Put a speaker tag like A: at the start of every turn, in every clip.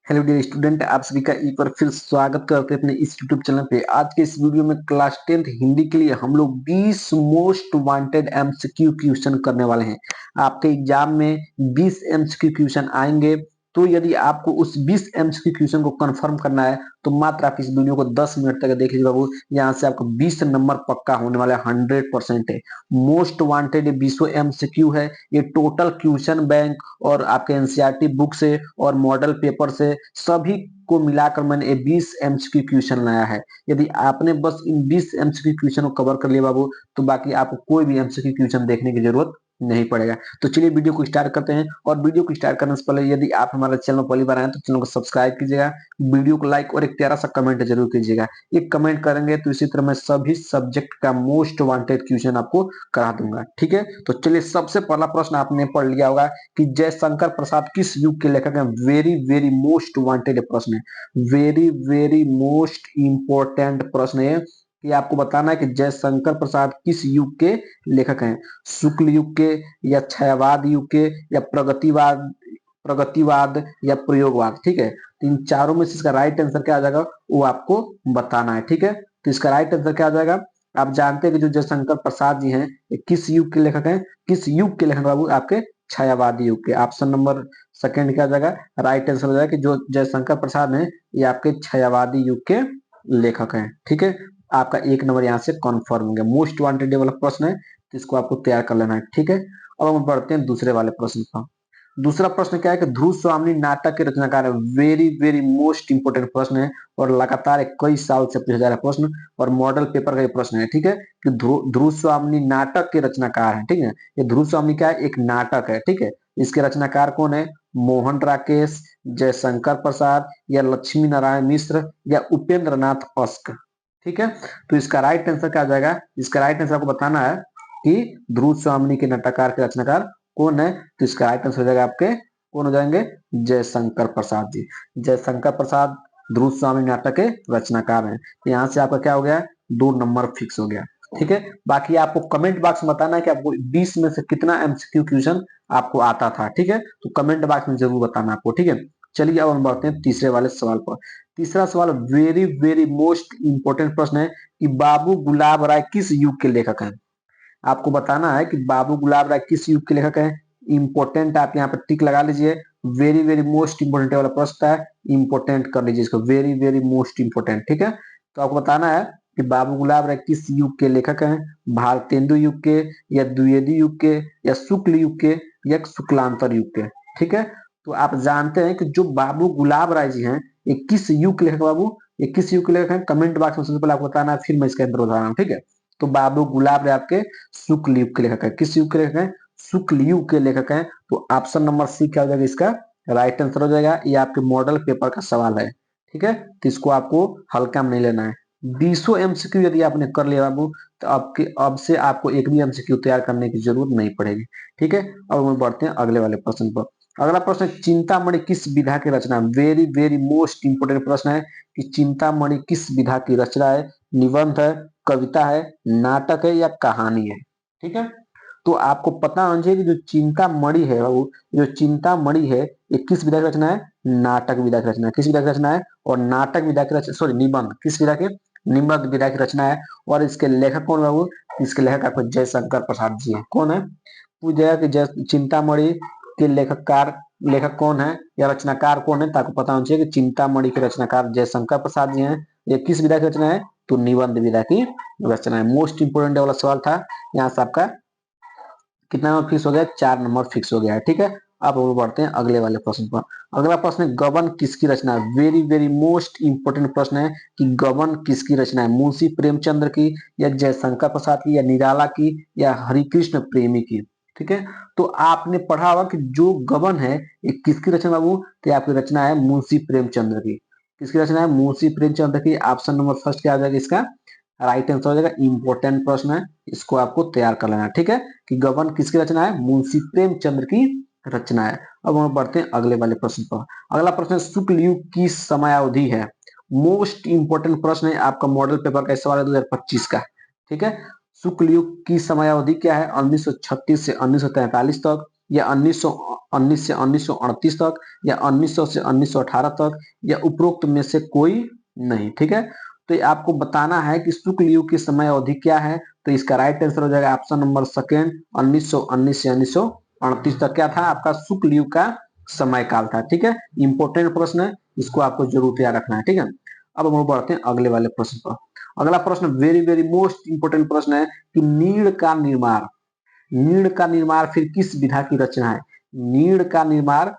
A: Hello dear student, आप सभी का एक बार फिर स्वागत करते हैं अपने इस यूट्यूब चैनल पे। आज के इस वीडियो में क्लास 10th हिंदी के लिए हम लोग 20 मोस्ट वांटेड एमसीक्यू क्वेश्चन करने वाले हैं। आपके एग्जाम में 20 एमसीक्यू क्वेश्चन आएंगे। तो यदि आपको उस 20 एमसीक्यू क्वेश्चन को कंफर्म करना है तो मात्र आप इस वीडियो को 10 मिनट तक देख लीजिए बाबू। यहाँ से आपको 20 नंबर पक्का होने वाला है, 100% है। मोस्ट वांटेड 20 एमसीक्यू है। ये टोटल क्वेश्चन बैंक और आपके एनसीईआरटी बुक से और मॉडल पेपर से सभी को मिलाकर मैंने ये 20 एमसीक्यू क्वेश्चन लाया है। यदि आपने बस इन 20 एमसीक्यू क्वेश्चन को कवर कर लिया बाबू, तो बाकी आपको कोई भी एमसीक्यू क्वेश्चन देखने की जरूरत नहीं पड़ेगा। तो चलिए वीडियो को स्टार्ट करते हैं। और वीडियो को स्टार्ट करने से पहले यदि आप हमारे चैनल में पहली बार आए तो चैनल को सब्सक्राइब कीजिएगा, वीडियो को लाइक और एक प्यारा सा कमेंट जरूर कीजिएगा। एक कमेंट करेंगे तो इसी तरह मैं सभी सब्जेक्ट का मोस्ट वांटेड क्वेश्चन आपको करा दूंगा, ठीक है। तो चलिए, सबसे पहला प्रश्न आपने पढ़ लिया होगा कि जयशंकर प्रसाद किस युग के लेखक हैं। वेरी वेरी मोस्ट वांटेड प्रश्न है, वेरी वेरी मोस्ट इंपॉर्टेंट प्रश्न है कि आपको बताना है कि जयशंकर प्रसाद किस युग के लेखक हैं। शुक्ल युग के, या छायावाद युग के, या प्रगतिवाद प्रगतिवाद या प्रयोगवाद, ठीक है। तो इन चारों में से इसका राइट आंसर क्या आ जाएगा वो आपको बताना है, ठीक है। तो इसका राइट आंसर क्या आ जाएगा, आप जानते हैं कि जो जयशंकर प्रसाद जी हैं ये किस युग के लेखक हैं। किस युग के लेखक बाबू, आपके छायावादी युग के। ऑप्शन नंबर सेकंड क्या आ जाएगा, राइट आंसर हो जाएगा कि जो जयशंकर प्रसाद हैं ये आपके छायावादी युग के लेखक हैं, ठीक है। आपका एक नंबर यहाँ से कॉन्फर्म हो गया। मोस्ट वांटेड वाला प्रश्न है तो इसको आपको तैयार कर लेना है, ठीक है। अब हम बढ़ते हैं दूसरे वाले प्रश्न पर। दूसरा प्रश्न क्या है कि ध्रुव स्वामी नाटक के रचनाकार है। वेरी वेरी मोस्ट इंपोर्टेंट प्रश्न है और लगातार कई साल से पूछा जा रहा है प्रश्न, और मॉडल पेपर का ये प्रश्न है, ठीक है। कि ध्रुव स्वामी नाटक के रचनाकार है, ठीक है। ये ध्रुव स्वामी क्या है, एक नाटक है, ठीक है। इसके रचनाकार कौन है, मोहन राकेश, जयशंकर प्रसाद, या लक्ष्मी नारायण मिश्र, या उपेंद्र नाथ अस्क, ठीक है। तो इसका राइट आंसर क्या आ जाएगा, इसका राइट आंसर आपको बताना है कि ध्रुव स्वामी के नाटककार के रचनाकार कौन है। तो इसका राइट आंसर हो जाएगा आपके, कौन हो जाएंगे, जयशंकर प्रसाद जी। जयशंकर प्रसाद ध्रुव स्वामी नाटक के रचनाकार हैं। तो यहाँ से आपका क्या हो गया, 2 नंबर फिक्स हो गया, ठीक है। बाकी आपको कमेंट बॉक्स में बताना है कि आपको 20 में से कितना एमसीक्यू क्वेश्चन आपको आता था, ठीक है। तो कमेंट बॉक्स में जरूर बताना आपको, ठीक है। चलिए अब हम बढ़ते हैं तीसरे वाले सवाल पर। तीसरा सवाल वेरी वेरी मोस्ट इंपोर्टेंट प्रश्न है कि बाबू गुलाब राय किस युग के लेखक हैं। आपको बताना है कि बाबू गुलाब राय किस युग के लेखक हैं। इंपोर्टेंट आप यहाँ पर टिक लगा लीजिए। वेरी वेरी मोस्ट इंपोर्टेंट वाला प्रश्न है, इंपोर्टेंट कर लीजिए इसको, वेरी वेरी मोस्ट इंपोर्टेंट, ठीक है। तो आपको बताना है कि बाबू गुलाब राय किस युग के लेखक हैं। भारतेंदु युग के, या द्विवेदी युग के, या शुक्ल युग के, या शुक्लांतर युग के, ठीक है। तो आप जानते हैं कि जो बाबू गुलाब राय जी हैं ये किस युग के लेखक बाबू, ये किस युग के लेखक हैं, कमेंट बॉक्स में सबसे पहले आपको बताना है, फिर मैं इसका आंसर बता रहा हूँ, ठीक है। तो बाबू गुलाब राय आपके शुक्ल युग के लेखक है। किस युग के लेखक है, शुक्ल युग के लेखक हैं। तो ऑप्शन नंबर सी क्या हो जाएगा, इसका राइट आंसर हो जाएगा। ये आपके मॉडल पेपर का सवाल है, ठीक है। तो इसको आपको हल्का में नहीं लेना है। 20 एमसीक्यू यदि आपने कर लिया बाबू, तो आपके अब से आपको एक भी एमसीक्यू तैयार करने की जरूरत नहीं पड़ेगी, ठीक है। अब हम बढ़ते हैं अगले वाले प्रश्न पर। अगला प्रश्न है, चिंतामणि किस विधा की रचना। वेरी वेरी मोस्ट इंपोर्टेंट प्रश्न है कि चिंतामणि किस विधा की रचना है। निबंध है, कविता है, नाटक है, या कहानी है, ठीक है। तो आपको पता होना चाहिए कि जो चिंतामणि है बाबू, जो चिंतामणि है ये किस विधा की रचना है, नाटक विधा की रचना है। किस विधा की रचना है, और नाटक विधा की रचना, सॉरी निबंध, किस विधा के, निबंध विधा की रचना है। और इसके लेखक कौन बाबू, इसके लेखक आपको जयशंकर प्रसाद जी है। कौन है, पूछ जाएगा कि जय चिंतामणि के लेखककार, लेखक कौन है या रचनाकार कौन है, तो आपको पता होना चाहिए कि चिंतामणि के रचनाकार जयशंकर प्रसाद जी हैं। ये किस विधा की रचना है, तो निबंध विधा की रचना है। मोस्ट इंपोर्टेंट वाला सवाल था। यहाँ से आपका कितना नंबर फिक्स हो गया, 4 नंबर फिक्स हो गया है, ठीक है। अब हम बढ़ते हैं अगले वाले प्रश्न पर। अगला प्रश्न है, गबन किसकी रचना है। वेरी वेरी मोस्ट इंपोर्टेंट प्रश्न है कि गबन किसकी रचना है। मुंशी प्रेमचंद्र की, या जयशंकर प्रसाद की, या निराला की, या हरिकृष्ण प्रेमी की, ठीक है। तो आपने पढ़ा होगा कि जो गबन है ये किसकी रचना बाबू, तो आपकी रचना है मुंशी प्रेमचंद्र की। किसकी रचना है, मुंशी प्रेमचंद्र की। ऑप्शन नंबर फर्स्ट क्या आ जाएगा, इसका राइट आंसर हो जाएगा। इंपॉर्टेंट प्रश्न है, इसको आपको तैयार कर लेना, ठीक है। कि गबन किसकी रचना है, मुंशी प्रेमचंद्र की रचना है। अब हम बढ़ते हैं अगले वाले प्रश्न पर। अगला प्रश्न है, शुक्ल युग की समयावधि है। मोस्ट इंपोर्टेंट प्रश्न है, आपका मॉडल पेपर का सवाल है 2025 का, ठीक है। शुक्ल युग की समयावधि क्या है, 1936 से 1943 तक, या 1919 से 1938 तक, या 1900 से 1918 तक, या उपरोक्त में से कोई नहीं। ठीक है, तो ये आपको बताना है कि शुक्ल युग की समय अवधि क्या है। तो इसका राइट आंसर हो जाएगा ऑप्शन नंबर सेकेंड, 1919 से 1938 तक क्या था आपका शुक्ल युग का समय काल था। ठीक है, इंपोर्टेंट प्रश्न है, इसको आपको जरूर याद रखना है। ठीक है, अब हम बढ़ते हैं अगले वाले प्रश्न पर। अगला प्रश्न वेरी वेरी मोस्ट इंपोर्टेंट प्रश्न है कि नीड़ का निर्माण, नीड़ का निर्माण फिर किस विधा की रचना है। नीड़ का निर्माण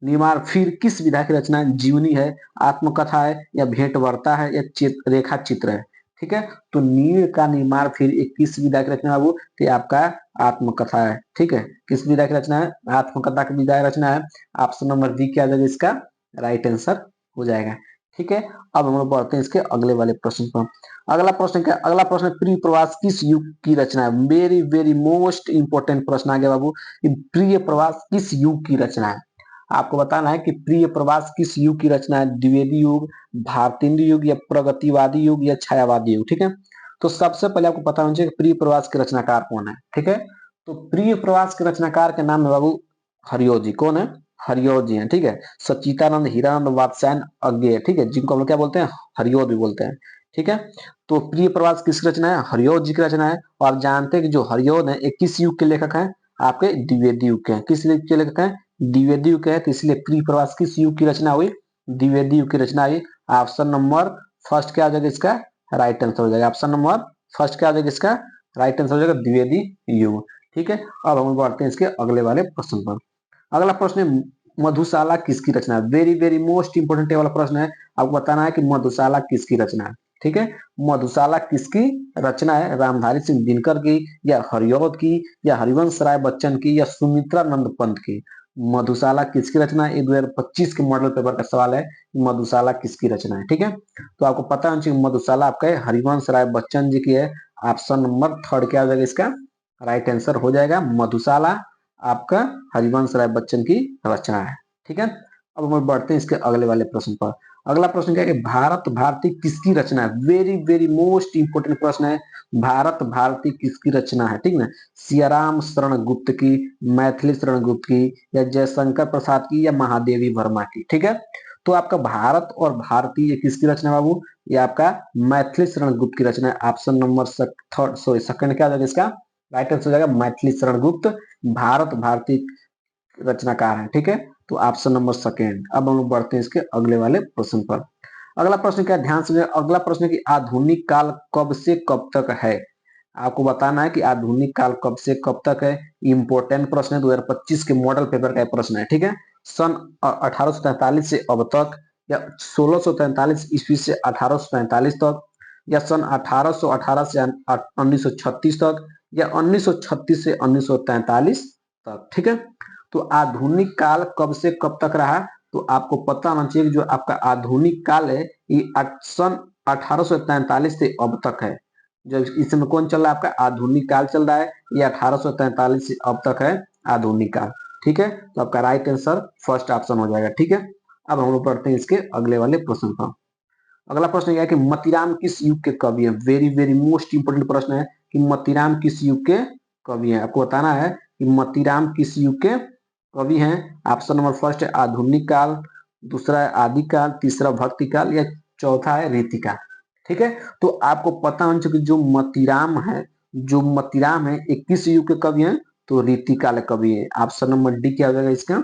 A: निर्माण फिर किस विधा की रचना है। जीवनी है, आत्मकथा है, या भेंट वार्ता है, या रेखा चित्र है। ठीक है, तो नीड़ का निर्माण फिर एक किस विधा की रचना है बाबू, तो ये आपका आत्मकथा है। ठीक है, किस विधा की रचना है, आत्मकथा की विधा की रचना है। ऑप्शन नंबर डी क्या जाएगा इसका राइट आंसर हो जाएगा। ठीक है, अब हम लोग बढ़ते हैं इसके अगले वाले प्रश्न पर। अगला प्रश्न क्या, अगला प्रश्न प्रिय प्रवास किस युग की रचना है। वेरी वेरी मोस्ट इंपोर्टेंट प्रश्न आ गया बाबू, प्रिय प्रवास किस युग की रचना है। आपको बताना है कि प्रिय प्रवास किस युग की रचना है। द्विवेदी युग, भारतेंदु युग, या प्रगतिवादी युग, या छायावादी युग। ठीक है, तो सबसे पहले आपको पता होना चाहिए कि प्रिय प्रवास के रचनाकार कौन है। ठीक है, तो प्रिय प्रवास के रचनाकार के नाम है बाबू हरियो जी। कौन है, हरियो जी हैं। ठीक है, सच्चिदानंद, हीरानंद, वात्स्यायन, अज्ञेय। ठीक है, जिनको हम लोग क्या बोलते हैं, हरियो भी बोलते हैं। ठीक है, तो प्रिय प्रवास किसकी रचना है, हरियो जी की रचना है। और आप जानते हैं कि जो हरियो है एक किस युग के लेखक हैं, आपके द्विवेदी युग के हैं। किस युग के लेखक हैं, द्विवेदी युग के हैं। तो इसलिए प्रिय प्रवास किस युग की रचना हुई, द्विवेदी युग की रचना हुई। ऑप्शन नंबर फर्स्ट क्या हो जाएगा इसका राइट आंसर हो जाएगा। ऑप्शन नंबर फर्स्ट क्या हो जाएगा इसका राइट आंसर हो जाएगा द्विवेदी युग। ठीक है, अब हम बढ़ते हैं इसके अगले वाले प्रश्न पर। अगला प्रश्न है मधुशाला किसकी रचना है। वेरी वेरी मोस्ट इंपोर्टेंट वाला प्रश्न है, आपको बताना है कि मधुशाला किसकी रचना है। ठीक है, मधुशाला किसकी रचना है, रामधारी सिंह दिनकर की, या हरिऔध की, या हरिवंश राय बच्चन की, या सुमित्रा नंद पंत की। मधुशाला किसकी रचना है, 2025 के मॉडल पेपर का सवाल है, मधुशाला किसकी रचना है। ठीक है, तो आपको पता होना चाहिए मधुशाला आपका हरिवंश राय बच्चन जी की है। ऑप्शन नंबर थर्ड क्या हो जाएगा इसका राइट आंसर हो जाएगा, मधुशाला आपका हरिवंश राय बच्चन की रचना है। ठीक है, अब हम बढ़ते हैं इसके अगले वाले प्रश्न पर। अगला प्रश्न क्या है कि भारत भारती किसकी रचना है। वेरी वेरी मोस्ट इंपोर्टेंट प्रश्न है, भारत भारती किसकी रचना है। ठीक ना, सियाराम शरण गुप्त की, मैथिली शरण गुप्त की, या जयशंकर प्रसाद की, या महादेवी वर्मा की। ठीक है, तो आपका भारत और भारती ये किसकी रचना है बाबू, ये आपका मैथिली शरण गुप्त की रचना है। Option number third sorry second क्या हो जाएगा इसका राइट आंसर हो जाएगा मैथिली शरण गुप्त भारत भारती रचनाकार है। ठीक है, तो ऑप्शन नंबर सेकेंड। अब हम लोग बढ़ते हैं इसके अगले वाले प्रश्न पर। अगला प्रश्न क्या ध्यान से, अगला प्रश्न है कि आधुनिक काल कब से कब तक है। आपको बताना है कि आधुनिक काल कब से कब तक है। इंपोर्टेंट प्रश्न है, 2025 के मॉडल पेपर का प्रश्न है। ठीक है, सन 1843 से अब तक, या 1643 ईस्वी से 1845 तक, या सन 1818 से 1936 तक, या 1936 से 1943 तक। ठीक है, तो आधुनिक काल कब से कब तक रहा, तो आपको पता होना चाहिए कि जो आपका आधुनिक काल है ये सन 1843 से अब तक है। जो इस समय कौन चल रहा है आपका आधुनिक काल चल रहा है, ये 1843 से अब तक है आधुनिक काल। ठीक है, तो आपका राइट आंसर फर्स्ट ऑप्शन हो जाएगा। ठीक है, अब हम लोग पढ़ते हैं इसके अगले वाले प्रश्न पर। अगला प्रश्न यह है कि मतीराम किस युग के कवि हैं। वेरी वेरी मोस्ट इंपोर्टेंट प्रश्न है कि मतीराम किस युग के कवि हैं। आपको बताना है कि मतीराम किस युग के कवि हैं। ऑप्शन नंबर फर्स्ट है आधुनिक काल, दूसरा है आदिकाल, तीसरा भक्ति काल, या चौथा है रीतिकाल। ठीक है, तो आपको पता होना चाहिए कि जो मतीराम है एक किस युग के कवि हैं, तो रीतिकाल कवि है। ऑप्शन नंबर डी क्या हो जाएगा इसका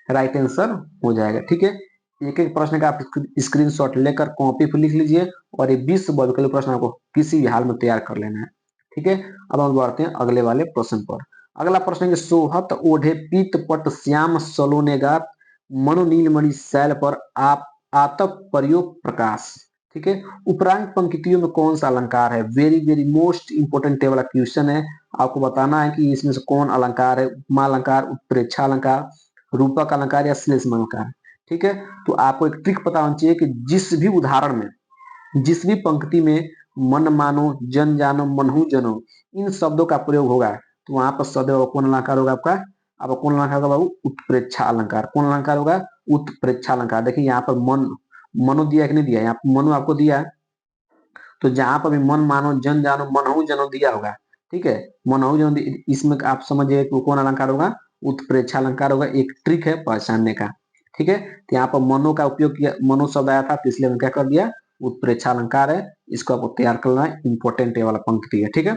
A: राइट आंसर हो जाएगा। ठीक है, एक एक प्रश्न का आप स्क्रीनशॉट लेकर कॉपी पर लिख लीजिए, और ये 20 वर्ग के प्रश्न आपको किसी भी हाल में तैयार कर लेना है। ठीक है, अब हम बढ़ते हैं अगले वाले प्रश्न पर। अगला प्रश्न है सोहत ओढ़े पीत पट श्याम सलोने गात, मनु नीलमणि शैल पर आप आतप प्रयोग प्रकाश। ठीक है, उपरांत पंक्तियों में कौन सा अलंकार है। वेरी वेरी मोस्ट इंपोर्टेंट वाला क्वेश्चन है, आपको बताना है कि इसमें से कौन अलंकार है। उपमा अलंकार, उत्प्रेक्षा अलंकार, रूपक अलंकार, या श्लेषम अलंकार। ठीक है, तो आपको एक ट्रिक पता होना चाहिए कि जिस भी उदाहरण में, जिस भी पंक्ति में मन मानो, जन जानो, मनहु जनो, इन शब्दों का प्रयोग होगा, तो वहां पर सदैव कौन अलंकार होगा आपका, अब कौन अलंकार होगा बाबू उत्प्रेक्षा अलंकार। कौन अलंकार होगा उत्प्रेक्षा अलंकार। देखिए यहाँ पर मनो दिया कि नहीं दिया, यहाँ पर मनो आपको दिया है, तो जहां पर भी मन मानो, जन जानो, मनहु जनो दिया होगा। ठीक है, मनहु जनो इसमें आप समझिए कौन अलंकार होगा उत्प्रेक्षा अलंकार होगा, एक ट्रिक है पहचानने का। ठीक है, तो यहाँ पर मनो का उपयोग किया, मनो शब्द आया था तो इसलिए मैंने क्या कर दिया, उत्प्रेक्षा अलंकार है, इसको आपको तैयार करना है, इंपॉर्टेंट ये वाला पंक्ति है। ठीक है,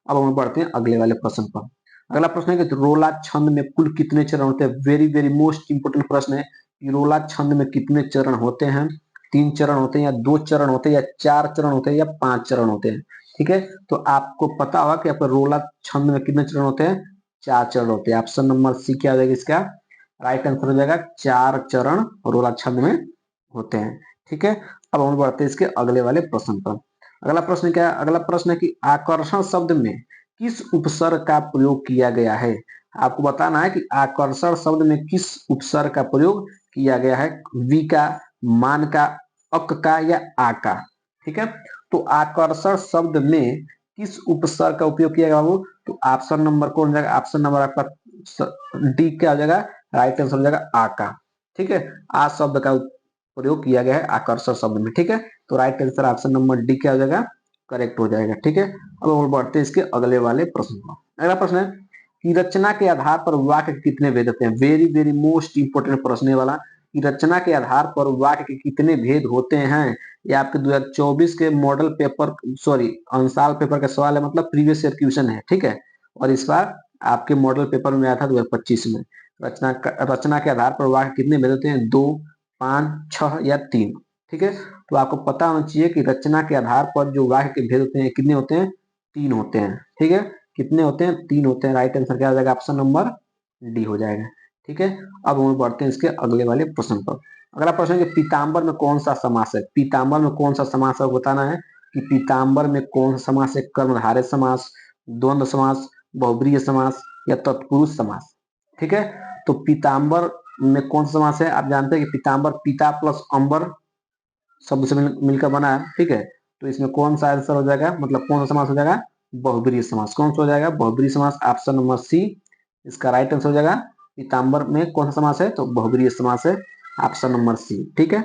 A: अब हम बढ़ते हैं अगले वाले प्रश्न पर। अगला प्रश्न है कि रोला छंद में कुल कितने चरण होते हैं। वेरी वेरी मोस्ट इंपोर्टेंट प्रश्न है कि रोला छंद में कितने चरण होते हैं। 3 चरण होते हैं या 2 चरण होते हैं या 4 चरण होते हैं या 5 चरण होते हैं। ठीक है, तो आपको पता होगा कि आपका रोला छंद में कितने चरण होते हैं, 4 चरण होते हैं। ऑप्शन नंबर सी क्या हो जाएगा, इसका राइट आंसर हो जाएगा 4 चरण रोला छंद में होते हैं। ठीक है, अब हम बढ़ते हैं इसके अगले वाले प्रश्न पर। अगला प्रश्न क्या है, अगला प्रश्न है कि आकर्षण शब्द में किस उपसर्ग का प्रयोग किया गया है। आपको बताना है कि आकर्षण शब्द में किस उपसर्ग का प्रयोग किया गया है, वी का, मान का, अक का या आ का। ठीक है, तो आकर्षण शब्द में किस उपसर्ग का उपयोग किया गया बाबू, तो ऑप्शन नंबर कौन हो जाएगा, ऑप्शन नंबर आपका डी क्या हो जाएगा, राइट आंसर हो जाएगा आ का। ठीक है, आ शब्द का प्रयोग किया गया है आकर्षण शब्द में। ठीक है, तो right answer option number D क्या हो जाएगा, करेक्ट हो जाएगा। ठीक है, अब हम बढ़ते हैं इसके अगले वाले प्रश्न पर। अगला प्रश्न है कि रचना के आधार पर वाक्य के कितने भेद होते हैं। वेरी वेरी मोस्ट इंपोर्टेंट प्रश्न है वाला कि रचना के आधार पर वाक्य के कितने भेद होते हैं। ये आपके 2024 के मॉडल पेपर सॉरी अंसाल पेपर का सवाल है, मतलब प्रीवियस ईयर क्वेश्चन है। ठीक है, और इस बार आपके मॉडल पेपर में आया था 2025 में। रचना के आधार पर वाक्य कितने भेद होते हैं, 2, 5, 6 या 3। ठीक है, तो आपको पता होना चाहिए कि रचना के आधार पर जो वाक्य के भेद होते हैं कितने होते हैं, 3 होते हैं। ठीक है, कितने होते हैं, 3 होते हैं। राइट आंसर क्या हो जाएगा, ऑप्शन नंबर डी हो जाएगा। ठीक है, अब हम बढ़ते हैं इसके अगले वाले प्रश्न पर। अगला प्रश्न है कि पीताम्बर में कौन सा समास है। पीताम्बर में कौन सा समास है बताना है कि पीताम्बर में कौन सा समास है, कर्मधारय समास, द्वंद्व समास, बहुब्रीहि समास या तत्पुरुष समास। ठीक है, तो पीताम्बर में कौन सा समास है, आप जानते हैं कि पीताम्बर पीता प्लस अंबर शब्द से मिलकर बना है। ठीक है, तो इसमें कौन सा आंसर हो जाएगा, मतलब कौन सा समास हो जाएगा, बहुब्रीहि समास। कौन सा हो जाएगा, बहुब्रीहि समास, ऑप्शन नंबर सी इसका राइट आंसर हो जाएगा। पीताम्बर में कौन सा समास है, तो बहुब्रीहि समास है, ऑप्शन नंबर सी। ठीक है,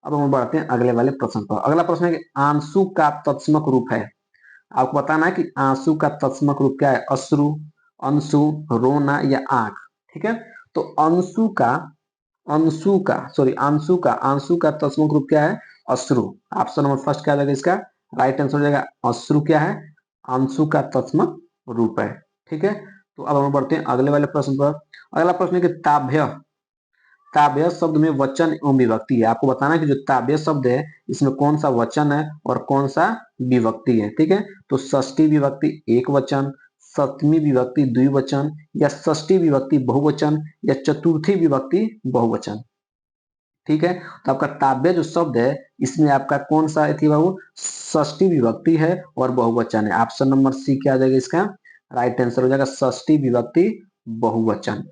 A: अब हम बढ़ते हैं अगले वाले प्रश्न पर। अगला प्रश्न है कि आंसू का तत्समक रूप है। आपको बताना है कि आंसू का तत्समक रूप क्या है, अश्रु, अंशु, रोना या आंख। ठीक है, तो आंसू का तत्समक रूप क्या है, अश्रु। ऑप्शन नंबर फर्स्ट क्या जाएगा, इसका राइट आंसर हो जाएगा अश्रु क्या है, आंसू का तत्समक रूप है। ठीक है, तो अब हम बढ़ते हैं अगले वाले प्रश्न पर। अगला प्रश्न है कि ताभ्य, ताभ्य शब्द में वचन एवं विभक्ति है। आपको बताना है कि जो ताभ्य शब्द है इसमें कौन सा वचन है और कौन सा विभक्ति है। ठीक है, तो षष्ठी विभक्ति एक वचन, सप्तमी विभक्ति द्विवचन या षष्ठी विभक्ति बहुवचन या चतुर्थी विभक्ति बहुवचन। ठीक है, तो आपका ताभ्य जो शब्द है इसमें आपका कौन सा थी बाबू, षष्ठी विभक्ति है और बहुवचन है। ऑप्शन नंबर सी क्या आ जाएगा, इसका राइट आंसर हो जाएगा षष्ठी विभक्ति बहुवचन।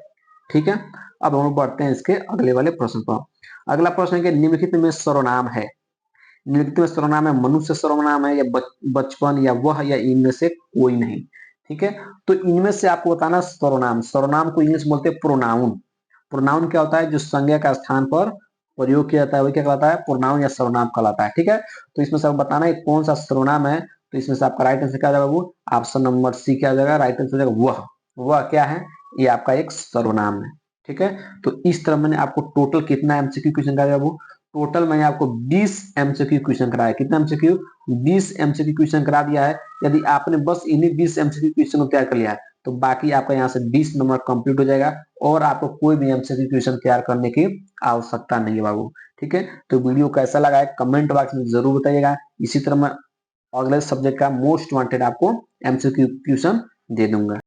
A: ठीक है, अब हम बढ़ते हैं इसके अगले वाले प्रश्न पर। अगला प्रश्न है कि निम्नलिखित में सर्वनाम है, निम्नलिखित में सर्वनाम है, मनुष्य सर्वनाम है या बचपन या वह या इनमें से कोई नहीं। ठीक है, तो इनमें से आपको बताना सर्वनाम, सर्वनाम को इंग्लिश बोलते हैं प्रोनाउन। प्रोनाउन क्या होता है, जो संज्ञा का स्थान पर प्रयोग किया जाता है वही क्या कहलाता है, प्रोनाउन या सर्वनाम कहलाता है। ठीक है, तो इसमें से आपको बताना है कौन सा सर्वनाम है, तो इसमें से आपका राइट आंसर क्या आ जाएगा वो, ऑप्शन नंबर सी क्या आ जाएगा, राइट आंसर हो जाएगा वह। वह क्या है, ये आपका एक सर्वनाम है। ठीक है, तो इस तरह मैंने आपको टोटल कितना एमसीक्यू क्वेश्चन कराया वो, टोटल मैंने आपको 20 एमसीक्यू क्वेश्चन कराया। कितना एमसीक्यू, 20 एमसीक्यू क्वेश्चन करा दिया है। यदि आपने बस इन्हीं 20 एमसीक्यू क्वेश्चन को तैयार कर लिया है तो बाकी आपका यहाँ से 20 नंबर कंप्लीट हो जाएगा और आपको कोई भी एमसीक्यू क्वेश्चन तैयार करने की आवश्यकता नहीं है बाबू। ठीक है, तो वीडियो कैसा लगा है कमेंट बॉक्स में जरूर बताइएगा। इसी तरह मैं अगले सब्जेक्ट का मोस्ट वांटेड आपको एमसीक्यू क्वेश्चन दे दूंगा।